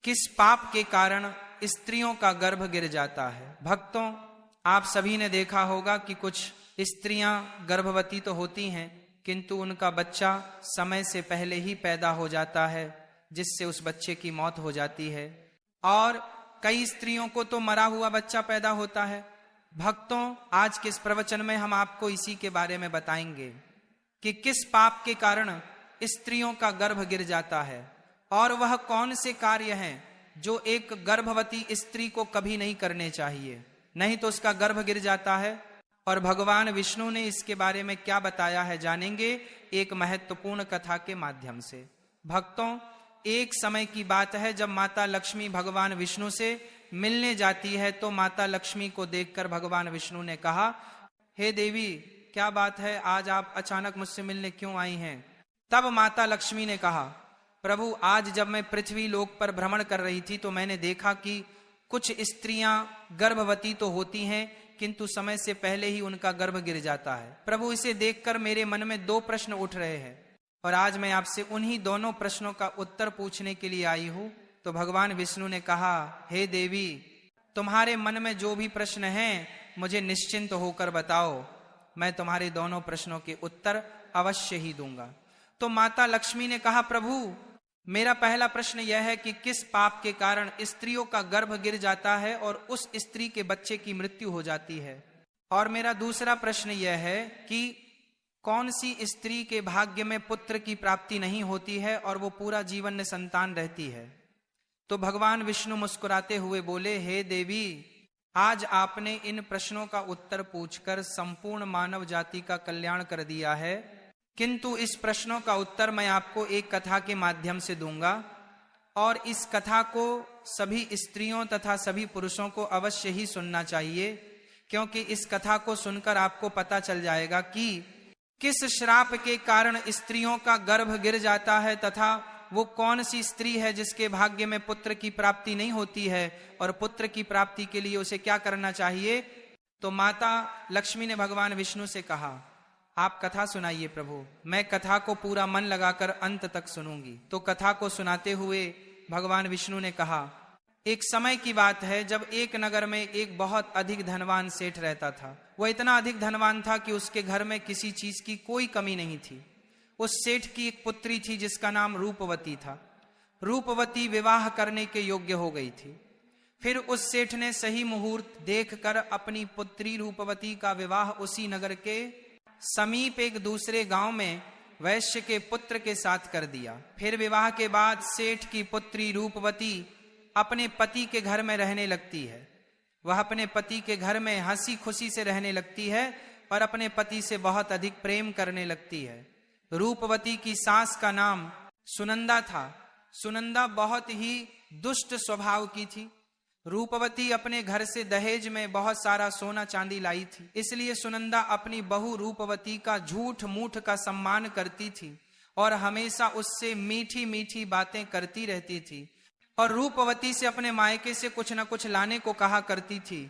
किस पाप के कारण स्त्रियों का गर्भ गिर जाता है। भक्तों, आप सभी ने देखा होगा कि कुछ स्त्रियां गर्भवती तो होती हैं, किंतु उनका बच्चा समय से पहले ही पैदा हो जाता है, जिससे उस बच्चे की मौत हो जाती है। और कई स्त्रियों को तो मरा हुआ बच्चा पैदा होता है। भक्तों, आज के इस प्रवचन में हम आपको इसी के बारे में बताएंगे कि किस पाप के कारण स्त्रियों का गर्भ गिर जाता है और वह कौन से कार्य हैं जो एक गर्भवती स्त्री को कभी नहीं करने चाहिए, नहीं तो उसका गर्भ गिर जाता है। और भगवान विष्णु ने इसके बारे में क्या बताया है जानेंगे एक महत्वपूर्ण कथा के माध्यम से। भक्तों, एक समय की बात है जब माता लक्ष्मी भगवान विष्णु से मिलने जाती है, तो माता लक्ष्मी को देखकर भगवान विष्णु ने कहा, हे देवी, क्या बात है, आज आप अचानक मुझसे मिलने क्यों आई हैं? तब माता लक्ष्मी ने कहा, प्रभु, आज जब मैं पृथ्वी लोक पर भ्रमण कर रही थी तो मैंने देखा कि कुछ स्त्रियां गर्भवती तो होती हैं, किंतु समय से पहले ही उनका गर्भ गिर जाता है। प्रभु, इसे देखकर मेरे मन में 2 प्रश्न उठ रहे हैं और आज मैं आपसे उन्हीं दोनों प्रश्नों का उत्तर पूछने के लिए आई हूं। तो भगवान विष्णु ने कहा, हे देवी, तुम्हारे मन में जो भी प्रश्न हैं मुझे निश्चिंत होकर बताओ, मैं तुम्हारे दोनों प्रश्नों के उत्तर अवश्य ही दूंगा। तो माता लक्ष्मी ने कहा, प्रभु, मेरा पहला प्रश्न यह है कि किस पाप के कारण स्त्रियों का गर्भ गिर जाता है और उस स्त्री के बच्चे की मृत्यु हो जाती है। और मेरा दूसरा प्रश्न यह है कि कौन सी स्त्री के भाग्य में पुत्र की प्राप्ति नहीं होती है और वो पूरा जीवन निसंतान रहती है। तो भगवान विष्णु मुस्कुराते हुए बोले, हे देवी, आज आपने इन प्रश्नों का उत्तर पूछकर संपूर्ण मानव जाति का कल्याण कर दिया है, किंतु इस प्रश्नों का उत्तर मैं आपको एक कथा के माध्यम से दूंगा और इस कथा को सभी स्त्रियों तथा सभी पुरुषों को अवश्य ही सुनना चाहिए, क्योंकि इस कथा को सुनकर आपको पता चल जाएगा कि किस श्राप के कारण स्त्रियों का गर्भ गिर जाता है तथा वो कौन सी स्त्री है जिसके भाग्य में पुत्र की प्राप्ति नहीं होती है और पुत्र की प्राप्ति के लिए उसे क्या करना चाहिए। तो माता लक्ष्मी ने भगवान विष्णु से कहा, आप कथा सुनाइए प्रभु, मैं कथा को पूरा मन लगाकर अंत तक सुनूंगी। तो कथा को सुनाते हुए भगवान विष्णु ने कहा, एक समय की बात है जब एक नगर में एक बहुत अधिक धनवान सेठ रहता था। वह इतना अधिक धनवान था कि उसके घर में किसी चीज की कोई कमी नहीं थी। उस सेठ की एक पुत्री थी जिसका नाम रूपवती था। रूपवती विवाह करने के योग्य हो गई थी। फिर उस सेठ ने सही मुहूर्त देखकर अपनी पुत्री रूपवती का विवाह उसी नगर के समीप एक दूसरे गांव में वैश्य के पुत्र के साथ कर दिया। फिर विवाह के बाद सेठ की पुत्री रूपवती अपने पति के घर में रहने लगती है। वह अपने पति के घर में हंसी खुशी से रहने लगती है और अपने पति से बहुत अधिक प्रेम करने लगती है। रूपवती की सास का नाम सुनंदा था। सुनंदा बहुत ही दुष्ट स्वभाव की थी। रूपवती अपने घर से दहेज में बहुत सारा सोना चांदी लाई थी, इसलिए सुनंदा अपनी बहू रूपवती का झूठ मूठ का सम्मान करती थी और हमेशा उससे मीठी मीठी बातें करती रहती थी और रूपवती से अपने मायके से कुछ न कुछ लाने को कहा करती थी।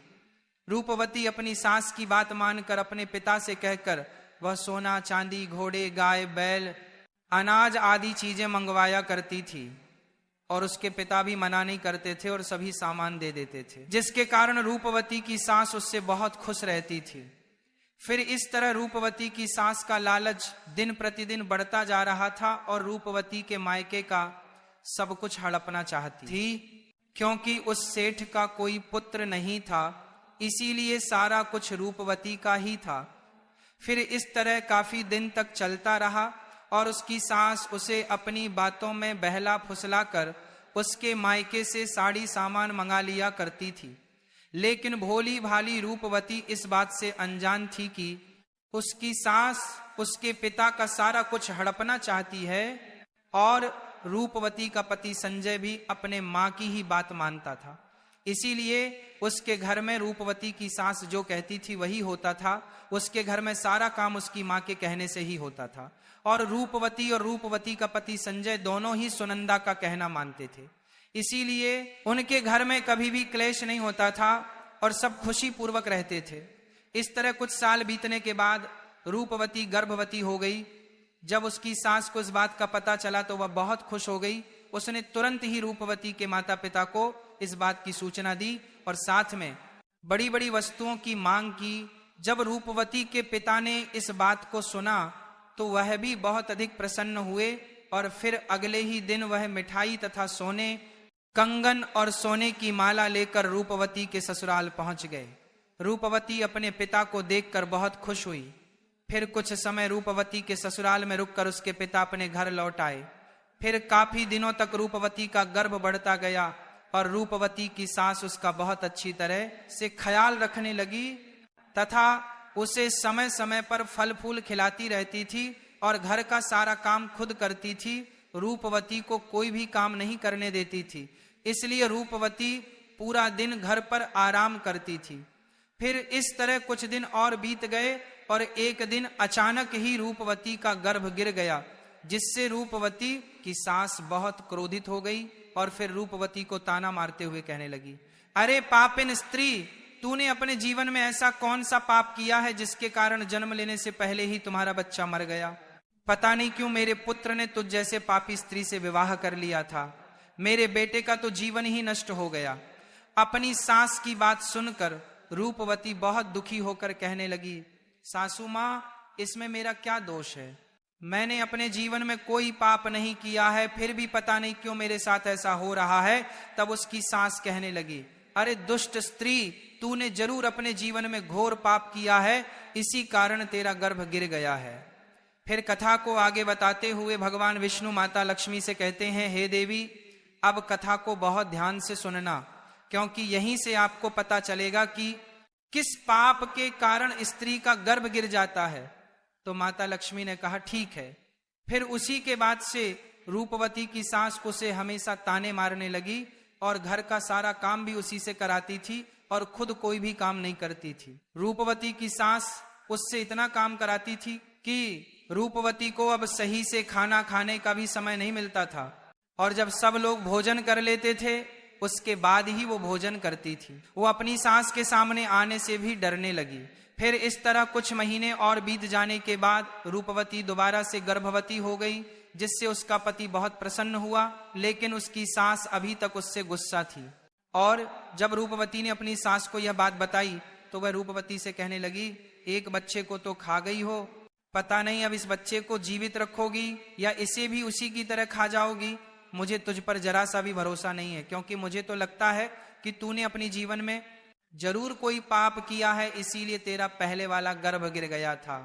रूपवती अपनी सास की बात मानकर अपने पिता से कहकर वह सोना चांदी, घोड़े, गाय, बैल, अनाज आदि चीजें मंगवाया करती थी और उसके पिता भी मना नहीं करते थे और सभी सामान दे देते थे, जिसके कारण रूपवती की सास उससे बहुत खुश रहती थी। फिर इस तरह रूपवती की सास का लालच दिन प्रतिदिन बढ़ता जा रहा था और रूपवती के मायके का सब कुछ हड़पना चाहती थी। क्योंकि उस सेठ का कोई पुत्र नहीं था, इसीलिए सारा कुछ रूपवती का ही था। फिर इस तरह काफी दिन तक चलता रहा और उसकी सास उसे अपनी बातों में बहला फुसला कर उसके मायके से साड़ी सामान मंगा लिया करती थी। लेकिन भोली भाली रूपवती इस बात से अनजान थी कि उसकी सास उसके पिता का सारा कुछ हड़पना चाहती है और रूपवती का पति संजय भी अपने माँ की ही बात मानता था। इसीलिए उसके घर में रूपवती की सास जो कहती थी वही होता था। उसके घर में सारा काम उसकी माँ के कहने से ही होता था और रूपवती का पति संजय दोनों ही सुनंदा का कहना मानते थे। इसीलिए उनके घर में कभी भी क्लेश नहीं होता था और सब खुशी पूर्वक रहते थे। इस तरह कुछ साल बीतने के बाद रूपवती गर्भवती हो गई। जब उसकी सास को इस बात का पता चला तो वह बहुत खुश हो गई उसने तुरंत ही रूपवती के माता पिता को इस बात की सूचना दी और साथ में बड़ी बड़ी वस्तुओं की मांग की। जब रूपवती के पिता ने इस बात को सुना तो वह भी बहुत अधिक प्रसन्न हुए और फिर अगले ही दिन वह मिठाई तथा सोने, कंगन और सोने की माला लेकर रूपवती के ससुराल पहुंच गए। रूपवती अपने पिता को देखकर बहुत खुश हुई। फिर कुछ समय रूपवती के ससुराल में रुककर उसके पिता अपने घर लौट आए। फिर काफी दिनों तक रूपवती का गर्भ बढ़ता गया और रूपवती की सास उसका बहुत अच्छी तरह से ख्याल रखने लगी तथा उसे समय समय पर फल फूल खिलाती रहती थी और घर का सारा काम खुद करती थी। रूपवती को कोई भी काम नहीं करने देती थी, इसलिए रूपवती पूरा दिन घर पर आराम करती थी। फिर इस तरह कुछ दिन और बीत गए और एक दिन अचानक ही रूपवती का गर्भ गिर गया, जिससे रूपवती की सास बहुत क्रोधित हो गई और फिर रूपवती को ताना मारते हुए कहने लगी, अरे पापिन स्त्री, तूने अपने जीवन में ऐसा कौन सा पाप किया है जिसके कारण जन्म लेने से पहले ही तुम्हारा बच्चा मर गया? पता नहीं क्यों मेरे पुत्र ने तुझ जैसे पापी स्त्री से विवाह कर लिया था। मेरे बेटे का तो जीवन ही नष्ट हो गया। अपनी सास की बात सुनकर रूपवती बहुत दुखी होकर कहने लगी, सासू मां, इसमें मेरा क्या दोष है? मैंने अपने जीवन में कोई पाप नहीं किया है, फिर भी पता नहीं क्यों मेरे साथ ऐसा हो रहा है। तब उसकी सास कहने लगी, अरे दुष्ट स्त्री, तूने जरूर अपने जीवन में घोर पाप किया है, इसी कारण तेरा गर्भ गिर गया है। फिर कथा को आगे बताते हुए भगवान विष्णु माता लक्ष्मी से कहते हैं, हे देवी, अब कथा को बहुत ध्यान से सुनना, क्योंकि यहीं से आपको पता चलेगा कि किस पाप के कारण स्त्री का गर्भ गिर जाता है। तो माता लक्ष्मी ने कहा, ठीक है। फिर उसी के बाद से रूपवती की सास उसे हमेशा ताने मारने लगी और घर का सारा काम भी उसी से कराती थी और खुद कोई भी काम नहीं करती थी। रूपवती की सास उससे इतना काम कराती थी कि रूपवती को अब सही से खाना खाने का भी समय नहीं मिलता था और जब सब लोग भोजन कर लेते थे उसके बाद ही वो भोजन करती थी। वो अपनी सास के सामने आने से भी डरने लगी। फिर इस तरह कुछ महीने और बीत जाने के बाद रूपवती दोबारा से गर्भवती हो गई, जिससे उसका पति बहुत प्रसन्न हुआ, लेकिन उसकी सास अभी तक उससे गुस्सा थी। और जब रूपवती ने अपनी सास को यह बात बताई तो वह रूपवती से कहने लगी, एक बच्चे को तो खा गई हो, पता नहीं अब इस बच्चे को जीवित रखोगी या इसे भी उसी की तरह खा जाओगी। मुझे तुझ पर जरा सा भी भरोसा नहीं है, क्योंकि मुझे तो लगता है कि तूने अपने जीवन में जरूर कोई पाप किया है, इसीलिए तेरा पहले वाला गर्भ गिर गया था।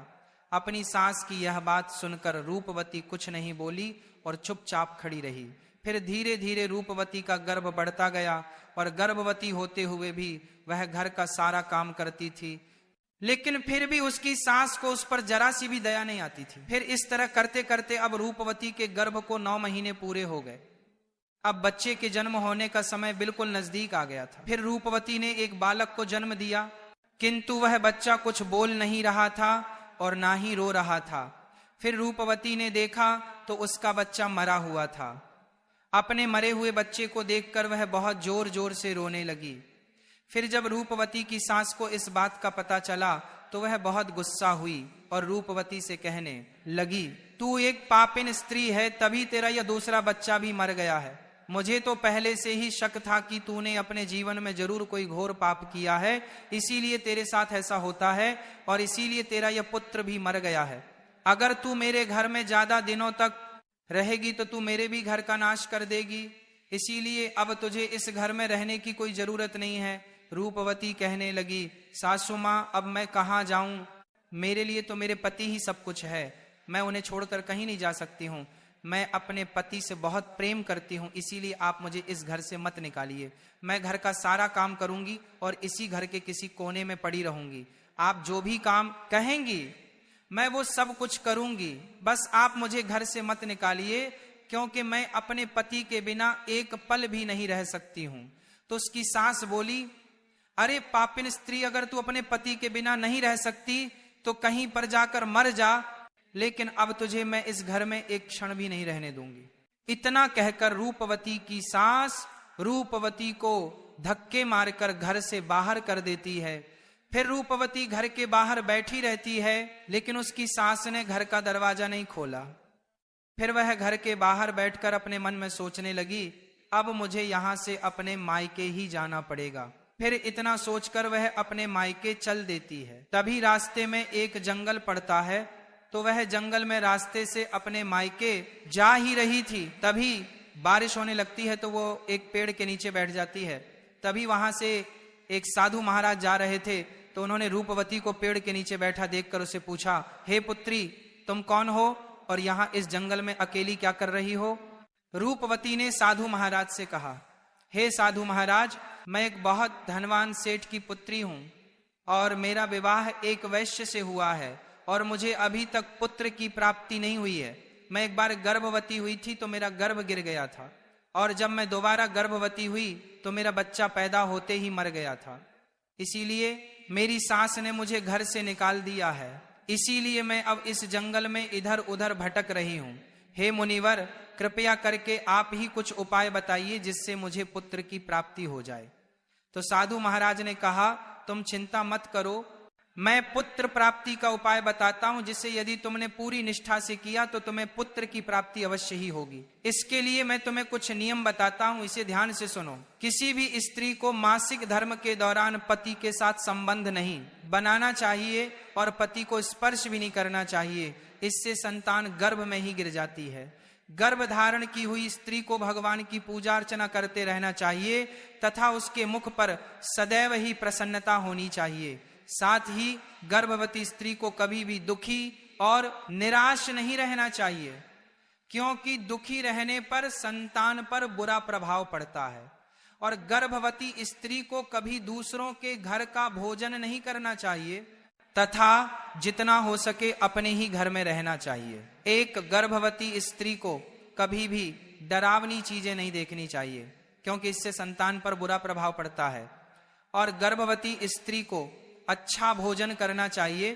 अपनी सास की यह बात सुनकर रूपवती कुछ नहीं बोली और चुपचाप खड़ी रही। फिर धीरे धीरे रूपवती का गर्भ बढ़ता गया और गर्भवती होते हुए भी वह घर का सारा काम करती थी, लेकिन फिर भी उसकी सास को उस पर जरा सी भी दया नहीं आती थी। फिर इस तरह करते करते अब रूपवती के गर्भ को 9 महीने पूरे हो गए। अब बच्चे के जन्म होने का समय बिल्कुल नजदीक आ गया था। फिर रूपवती ने एक बालक को जन्म दिया, किंतु वह बच्चा कुछ बोल नहीं रहा था और ना ही रो रहा था। फिर रूपवती ने देखा तो उसका बच्चा मरा हुआ था। अपने मरे हुए बच्चे को देखकर वह बहुत जोर जोर से रोने लगी। फिर जब रूपवती की सास को इस बात का पता चला तो वह बहुत गुस्सा हुई और रूपवती से कहने लगी, तू एक पापिन स्त्री है, तभी तेरा यह दूसरा बच्चा भी मर गया है। मुझे तो पहले से ही शक था कि तूने अपने जीवन में जरूर कोई घोर पाप किया है, इसीलिए तेरे साथ ऐसा होता है और इसीलिए तेरा यह पुत्र भी मर गया है। अगर तू मेरे घर में ज्यादा दिनों तक रहेगी तो तू मेरे भी घर का नाश कर देगी, इसीलिए अब तुझे इस घर में रहने की कोई जरूरत नहीं है। रूपवती कहने लगी, सासू मां, अब मैं कहाँ जाऊं? मेरे लिए तो मेरे पति ही सब कुछ है, मैं उन्हें छोड़कर कहीं नहीं जा सकती हूँ। मैं अपने पति से बहुत प्रेम करती हूँ, इसीलिए आप मुझे इस घर से मत निकालिए। मैं घर का सारा काम करूंगी और इसी घर के किसी कोने में पड़ी रहूंगी। आप जो भी काम कहेंगी मैं वो सब कुछ करूंगी, बस आप मुझे घर से मत निकालिए, क्योंकि मैं अपने पति के बिना एक पल भी नहीं रह सकती हूं। तो उसकी सास बोली, अरे पापिन स्त्री, अगर तू अपने पति के बिना नहीं रह सकती तो कहीं पर जाकर मर जा, लेकिन अब तुझे मैं इस घर में एक क्षण भी नहीं रहने दूंगी। इतना कहकर रूपवती की सास रूपवती को धक्के मारकर घर से बाहर कर देती है। फिर रूपवती घर के बाहर बैठी रहती है, लेकिन उसकी सास ने घर का दरवाजा नहीं खोला। फिर वह घर के बाहर बैठकर अपने मन में सोचने लगी, अब मुझे यहाँ से अपने मायके ही जाना पड़ेगा। फिर इतना सोचकर वह अपने मायके चल देती है। तभी रास्ते में एक जंगल पड़ता है, तो वह जंगल में रास्ते से अपने मायके जा ही रही थी, तभी बारिश होने लगती है, तो वो एक पेड़ के नीचे बैठ जाती है। तभी वहां से एक साधु महाराज जा रहे थे, तो उन्होंने रूपवती को पेड़ के नीचे बैठा देखकर उसे पूछा, हे पुत्री, तुम कौन हो और यहाँ इस जंगल में अकेली क्या कर रही हो? रूपवती ने साधु महाराज से कहा, हे साधु महाराज, मैं एक बहुत धनवान सेठ की पुत्री हूं और मेरा विवाह एक वैश्य से हुआ है और मुझे अभी तक पुत्र की प्राप्ति नहीं हुई है। मैं एक बार गर्भवती हुई थी तो मेरा गर्भ गिर गया था, और जब मैं दोबारा गर्भवती हुई तो मेरा बच्चा पैदा होते ही मर गया था। इसीलिए मेरी सास ने मुझे घर से निकाल दिया है। इसीलिए मैं अब इस जंगल में इधर उधर भटक रही हूं। हे मुनिवर, कृपया करके आप ही कुछ उपाय बताइए जिससे मुझे पुत्र की प्राप्ति हो जाए। तो साधु महाराज ने कहा, तुम चिंता मत करो, मैं पुत्र प्राप्ति का उपाय बताता हूं, जिससे यदि तुमने पूरी निष्ठा से किया तो तुम्हें पुत्र की प्राप्ति अवश्य ही होगी। इसके लिए मैं तुम्हें कुछ नियम बताता हूं, इसे ध्यान से सुनो। किसी भी स्त्री को मासिक धर्म के दौरान पति के साथ संबंध नहीं बनाना चाहिए और पति को स्पर्श भी नहीं करना चाहिए, इससे संतान गर्भ में ही गिर जाती है। गर्भ धारण की हुई स्त्री को भगवान की पूजा अर्चना करते रहना चाहिए तथा उसके मुख पर सदैव ही प्रसन्नता होनी चाहिए। साथ ही गर्भवती स्त्री को कभी भी दुखी और निराश नहीं रहना चाहिए, क्योंकि दुखी रहने पर संतान पर बुरा प्रभाव पड़ता है। और गर्भवती स्त्री को कभी दूसरों के घर का भोजन नहीं करना चाहिए तथा जितना हो सके अपने ही घर में रहना चाहिए। एक गर्भवती स्त्री को कभी भी डरावनी चीजें नहीं देखनी चाहिए, क्योंकि इससे संतान पर बुरा प्रभाव पड़ता है। और गर्भवती स्त्री को अच्छा भोजन करना चाहिए,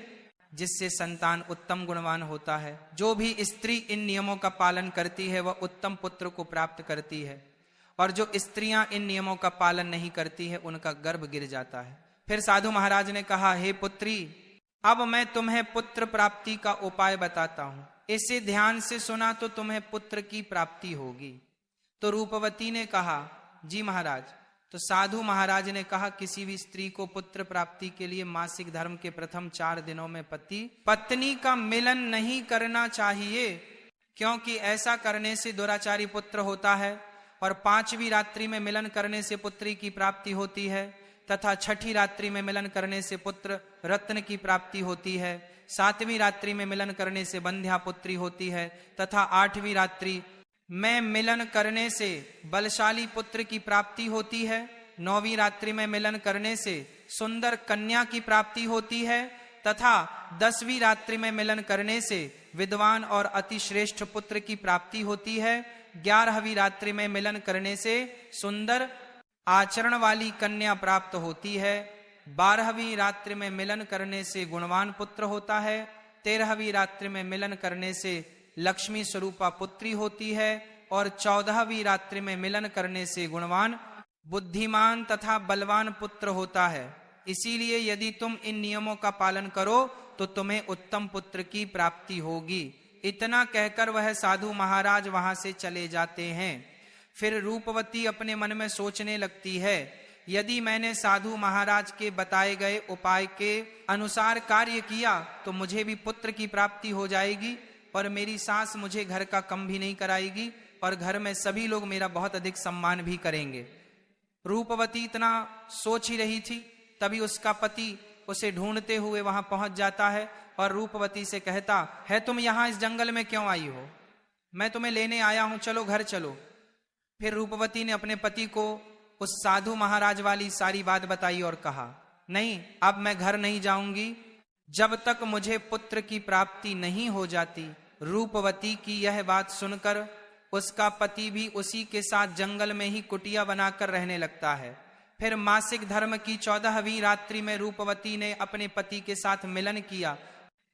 जिससे संतान उत्तम गुणवान होता है। जो भी स्त्री इन नियमों का पालन करती है वह उत्तम पुत्र को प्राप्त करती है, और जो स्त्रियां इन नियमों का पालन नहीं करती है उनका गर्भ गिर जाता है। फिर साधु महाराज ने कहा, हे पुत्री, अब मैं तुम्हें पुत्र प्राप्ति का उपाय बताता हूं, इसे ध्यान से सुना तो तुम्हें पुत्र की प्राप्ति होगी। तो रूपवती ने कहा, जी महाराज। तो साधु महाराज ने कहा, किसी भी स्त्री को पुत्र प्राप्ति के लिए मासिक धर्म के प्रथम 4 दिनों में पति पत्नी का मिलन नहीं करना चाहिए, क्योंकि ऐसा करने से दुराचारी पुत्र होता है, और 5वीं रात्रि में मिलन करने से पुत्री की प्राप्ति होती है, तथा 6ठी रात्रि में मिलन करने से पुत्र रत्न की प्राप्ति होती है, 7वीं रात्रि में मिलन करने से बंध्या पुत्री होती है, तथा 8वीं रात्रि में मिलन करने से बलशाली पुत्र की प्राप्ति होती है, 9वीं रात्रि में मिलन करने से सुंदर कन्या की प्राप्ति होती है, तथा 10वीं रात्रि में मिलन करने से विद्वान और अति श्रेष्ठ पुत्र की प्राप्ति होती है, 11वीं रात्रि में मिलन करने से सुंदर आचरण वाली कन्या प्राप्त होती है, 12वीं रात्रि में मिलन करने से गुणवान पुत्र होता है, 13वीं रात्रि में मिलन करने से लक्ष्मी स्वरूपा पुत्री होती है, और 14वीं रात्रि में मिलन करने से गुणवान, बुद्धिमान तथा बलवान पुत्र होता है। इसीलिए यदि तुम इन नियमों का पालन करो तो तुम्हें उत्तम पुत्र की प्राप्ति होगी। इतना कहकर वह साधु महाराज वहां से चले जाते हैं। फिर रूपवती अपने मन में सोचने लगती है, यदि मैंने साधु महाराज के बताए गए उपाय के अनुसार कार्य किया तो मुझे भी पुत्र की प्राप्ति हो जाएगी, और मेरी सास मुझे घर का कम भी नहीं कराएगी, और घर में सभी लोग मेरा बहुत अधिक सम्मान भी करेंगे। रूपवती इतना सोच ही रही थी, तभी उसका पति उसे ढूंढते हुए वहां पहुंच जाता है और रूपवती से कहता है, तुम यहां इस जंगल में क्यों आई हो? मैं तुम्हें लेने आया हूं, चलो घर चलो। फिर रूपवती ने अपने पति को उस साधु महाराज वाली सारी बात बताई और कहा, नहीं, अब मैं घर नहीं जाऊंगी जब तक मुझे पुत्र की प्राप्ति नहीं हो जाती। रूपवती की यह बात सुनकर उसका पति भी उसी के साथ जंगल में ही कुटिया बनाकर रहने लगता है। फिर मासिक धर्म की 14वीं रात्रि में रूपवती ने अपने पति के साथ मिलन किया,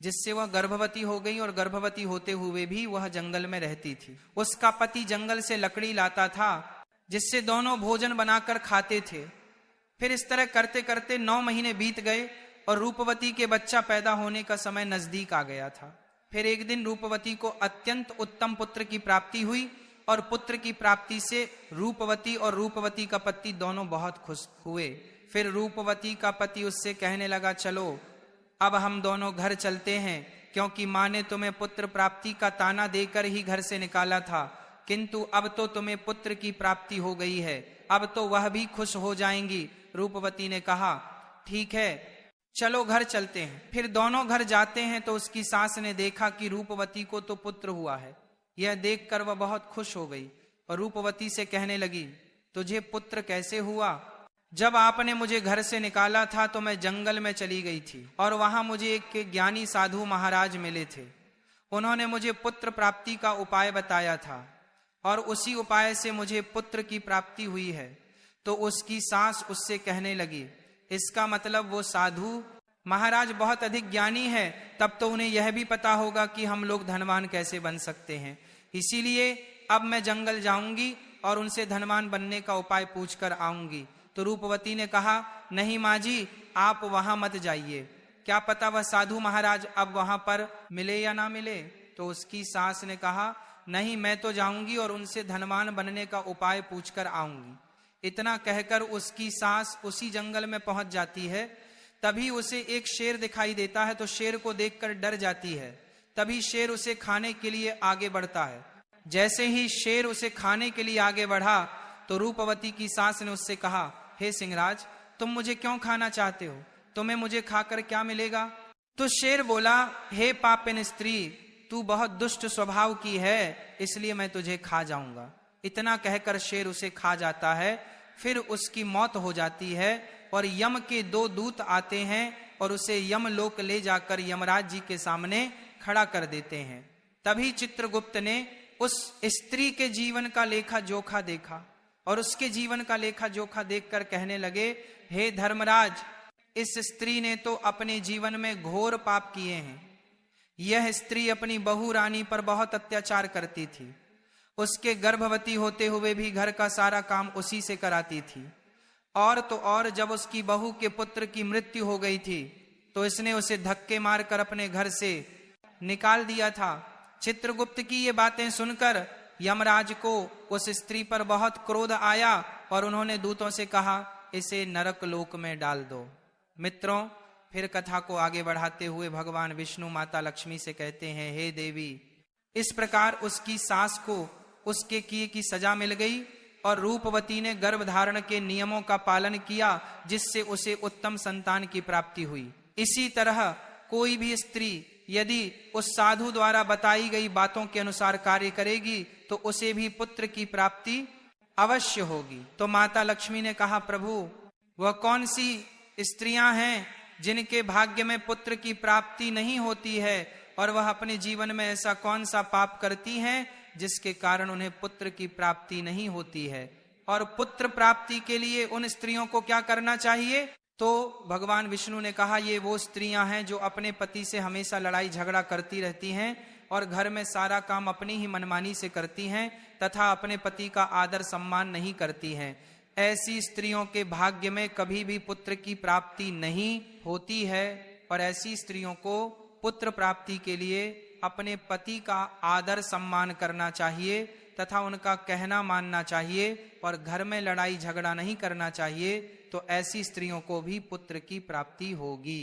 जिससे वह गर्भवती हो गई, और गर्भवती होते हुए भी वह जंगल में रहती थी। उसका पति जंगल से लकड़ी लाता था, जिससे दोनों भोजन बनाकर खाते थे। फिर इस तरह करते करते 9 महीने बीत गए और रूपवती के बच्चा पैदा होने का समय नजदीक आ गया था। फिर एक दिन रूपवती को अत्यंत उत्तम पुत्र की प्राप्ति हुई और पुत्र की प्राप्ति से रूपवती और रूपवती का पति दोनों बहुत खुश हुए। फिर रूपवती का पति उससे कहने लगा, चलो अब हम दोनों घर चलते हैं, क्योंकि माँ ने तुम्हें पुत्र प्राप्ति का ताना देकर ही घर से निकाला था, किंतु अब तो तुम्हें पुत्र की प्राप्ति हो गई है, अब तो वह भी खुश हो जाएंगी। रूपवती ने कहा, ठीक है चलो घर चलते हैं। फिर दोनों घर जाते हैं तो उसकी सास ने देखा कि रूपवती को तो पुत्र हुआ है। यह देखकर वह बहुत खुश हो गई और रूपवती से कहने लगी, तुझे पुत्र कैसे हुआ? जब आपने मुझे घर से निकाला था तो मैं जंगल में चली गई थी और वहां मुझे एक ज्ञानी साधु महाराज मिले थे। उन्होंने मुझे पुत्र प्राप्ति का उपाय बताया था और उसी उपाय से मुझे पुत्र की प्राप्ति हुई है। तो उसकी सास उससे कहने लगी, इसका मतलब वो साधु महाराज बहुत अधिक ज्ञानी है, तब तो उन्हें यह भी पता होगा कि हम लोग धनवान कैसे बन सकते हैं। इसीलिए अब मैं जंगल जाऊंगी और उनसे धनवान बनने का उपाय पूछ कर आऊंगी। तो रूपवती ने कहा, नहीं माँ जी, आप वहां मत जाइए, क्या पता वह साधु महाराज अब वहां पर मिले या ना मिले। तो उसकी सास ने कहा, नहीं मैं तो जाऊंगी और उनसे धनवान बनने का उपाय पूछकर आऊंगी। इतना कहकर उसकी सास उसी जंगल में पहुंच जाती है। तभी उसे एक शेर दिखाई देता है, तो शेर को देखकर डर जाती है। तभी शेर उसे खाने के लिए आगे बढ़ता है। जैसे ही शेर उसे खाने के लिए आगे बढ़ा तो रूपवती की सास ने उससे कहा, हे सिंहराज, तुम मुझे क्यों खाना चाहते हो? तुम्हें मुझे खाकर क्या मिलेगा? तो शेर बोला, हे पापिन स्त्री, तू बहुत दुष्ट स्वभाव की है, इसलिए मैं तुझे खा जाऊंगा। इतना कहकर शेर उसे खा जाता है। फिर उसकी मौत हो जाती है और यम के 2 दूत आते हैं और उसे यमलोक ले जाकर यमराज जी के सामने खड़ा कर देते हैं। तभी चित्रगुप्त ने उस स्त्री के जीवन का लेखा जोखा देखा और उसके जीवन का लेखा जोखा देखकर कहने लगे, हे धर्मराज, इस स्त्री ने तो अपने जीवन में घोर पाप किए हैं। यह स्त्री अपनी बहू रानी पर बहुत अत्याचार करती थी। उसके गर्भवती होते हुए भी घर का सारा काम उसी से कराती थी। और तो और जब उसकी बहू के पुत्र की मृत्यु हो गई थी तो इसने उसे धक्के मारकर अपने घर से निकाल दिया था। चित्रगुप्त की ये बातें सुनकर यमराज को उस स्त्री पर बहुत क्रोध आया और उन्होंने दूतों से कहा, इसे नरक लोक में डाल दो। मित्रों, फिर कथा को आगे बढ़ाते हुए भगवान विष्णु माता लक्ष्मी से कहते हैं, हे देवी, इस प्रकार उसकी सास को उसके किए की सजा मिल गई और रूपवती ने गर्भधारण के नियमों का पालन किया, जिससे उसे उत्तम संतान की प्राप्ति हुई। इसी तरह कोई भी स्त्री यदि उस साधु द्वारा बताई गई बातों के अनुसार कार्य करेगी तो उसे भी पुत्र की प्राप्ति अवश्य होगी। तो माता लक्ष्मी ने कहा, प्रभु, वह कौन सी स्त्रियां हैं जिनके भाग्य में पुत्र की प्राप्ति नहीं होती है, और वह अपने जीवन में ऐसा कौन सा पाप करती हैं जिसके कारण उन्हें पुत्र की प्राप्ति नहीं होती है? और पुत्र प्राप्ति के लिए उन स्त्रियों को क्या करना चाहिए? तो भगवान विष्णु ने कहा, ये वो स्त्रियां हैं जो अपने पति से हमेशा लड़ाई झगड़ा करती रहती हैं और घर में सारा काम अपनी ही मनमानी से करती हैं तथा अपने पति का आदर सम्मान नहीं करती हैं। ऐसी स्त्रियों के भाग्य में कभी भी पुत्र की प्राप्ति नहीं होती है और ऐसी स्त्रियों को पुत्र प्राप्ति के लिए अपने पति का आदर सम्मान करना चाहिए तथा उनका कहना मानना चाहिए और घर में लड़ाई झगड़ा नहीं करना चाहिए। तो ऐसी स्त्रियों को भी पुत्र की प्राप्ति होगी।